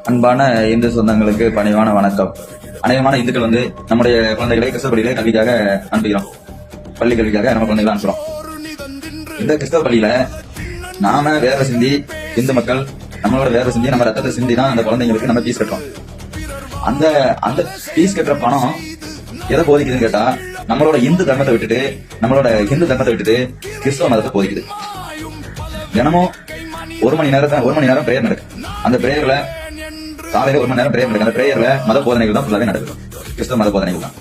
அன்பான இந்து சொந்தங்களுக்கு பணிவான வணக்கம். அநேகமான இந்துக்கள் நம்முடைய குழந்தைகளை கிறிஸ்தவ பள்ளியில கல்விக்காக அனுப்புகிறோம். பள்ளி கல்விக்காக நம்ம குழந்தைகளை அனுப்புறோம். இந்த கிறிஸ்தவ பள்ளியில நாம வேற சிந்தி, இந்து மக்கள் நம்மளோட வேற சிந்தி, நம்ம ரத்தத்தை சிந்தி தான் அந்த குழந்தைங்களுக்கு நம்ம ஃபீஸ் கட்டுறோம். அந்த அந்த ஃபீஸ் கட்டுற பணம் எதை போதிக்குதுன்னு கேட்டா, நம்மளோட இந்து தர்மத்தை விட்டுட்டு கிறிஸ்தவ மதத்தை போதிக்குது. தினமும் ஒரு மணி நேரம் பிரேயர் நடக்கும். அந்த பிரேயர்ல காலையில 1 மணி நேரம் பிரேயர் நடக்கும். அந்த பிரேயர்ல மத போதனைகள் தான் ஃபுல்லாவே நடக்கும். கிறிஸ்தவ மத போதனைகள் தான்.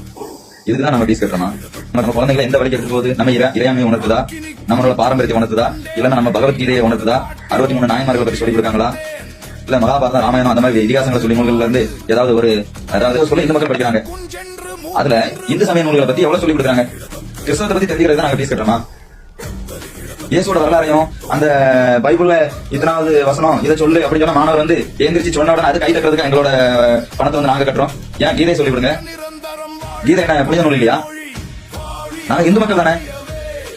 இதுதான் நம்ம ஃபீஸ் கட்டுறோம். நம்ம குழந்தைகளை எந்த வழிக்கு எடுக்கும் போது நம்ம இறையாமை உணர்த்துதா, நம்மளோட பாரம்பரியத்தை உணர்த்துதா, இல்லன்னா நம்ம பகவத்கீதையை உணர்த்துதா, 63 நாயன்மார்களை பற்றி சொல்லி கொடுக்காங்களா, இல்ல மகாபாரதம், ராமாயணம் அந்த மாதிரி இதிகாசங்களை சொல்லி நூல்கள்ல இருந்து ஏதாவது சொல்லி இந்த மக்கள் படிக்கிறாங்க. அதுல இந்து சமய நூல்களை பத்தி எவ்வளவு சொல்லி கொடுக்குறாங்க? கிறிஸ்தவத்தை பத்தி தெரிஞ்சுக்கிறது நாங்க ஃபீஸ் கட்டுறோமா? இயேசுவோட வரலாறையும் அந்த பைபிள்ல இத்தனாவது வசனம் இதை சொல்லு அப்படின்னு சொன்னா மாணவர் எந்திரிச்சு சொன்ன உடனே அது கை தட்டுறதுக்கு எங்களோட பணத்தை நாங்க கட்டுறோம். ஏன் கீதை சொல்லி கொடுங்க. கீதை என்ன புனித நூல் இல்லையா? நாங்க இந்து மக்கள் தானே.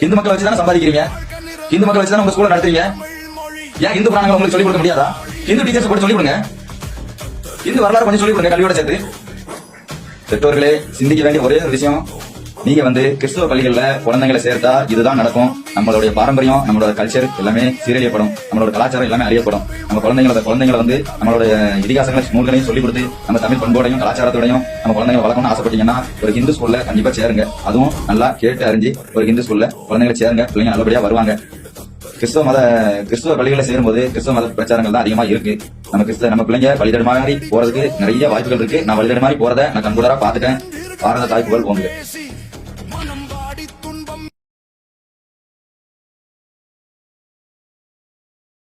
இந்து மக்களை வச்சுதானே சம்பாதிக்கிறீங்க. இந்து மக்களை வச்சுதானே உங்க ஸ்கூல்ல நடத்துறீங்க. ஏன் இந்து புராணங்களை உங்களுக்கு சொல்லிக் கொடுக்க முடியாதா? இந்து டீச்சர்ஸ் கூட சொல்லிக் கொடுங்க. இந்து வரலாறு கொஞ்சம் சொல்லிக் கொடுங்க கல்வியோட சேர்த்து. பெற்றோர்களே, சிந்திக்க வேண்டிய ஒரே ஒரு விஷயம், நீங்க கிறிஸ்தவ பள்ளிகள்ல குழந்தைகளை சேர்த்தா இதுதான் நடக்கும். நம்மளுடைய பாரம்பரியம், நம்மளோட கல்ச்சர் எல்லாமே சீரழியப்படும். நம்மளோட கலாச்சாரம் எல்லாமே அறியப்படும். நம்ம குழந்தைங்களை நம்மளோட இதிகாசங்களை நூல்களையும் சொல்லிக் கொடுத்து நம்ம தமிழ் பண்போடையும் கலாச்சாரத்தோடையும் நம்ம குழந்தைங்களை வளர்க்கணும்னு ஆசைப்பட்டீங்கன்னா ஒரு ஹிந்து ஸ்கூல்ல கண்டிப்பா சேருங்க. அதுவும் நல்லா கேட்டு அறிஞ்சு ஒரு ஹிந்து ஸ்கூல்ல குழந்தைகளை சேருங்க. பிள்ளைங்க நல்லபடியா வருவாங்க. கிறிஸ்தவ பள்ளிகளை சேரும்போது கிறிஸ்தவ மத பிரச்சாரங்கள் தான் அதிகமா இருக்கு. நம்ம பிள்ளைங்க வழிதட மாதிரி போறதுக்கு நிறைய வாய்ப்புகள் இருக்கு. நான் வழிதட மாதிரி போறதை நான் கண்கூடரா பாத்துட்டேன். பாரத தாய்ப்புகள் போங்க.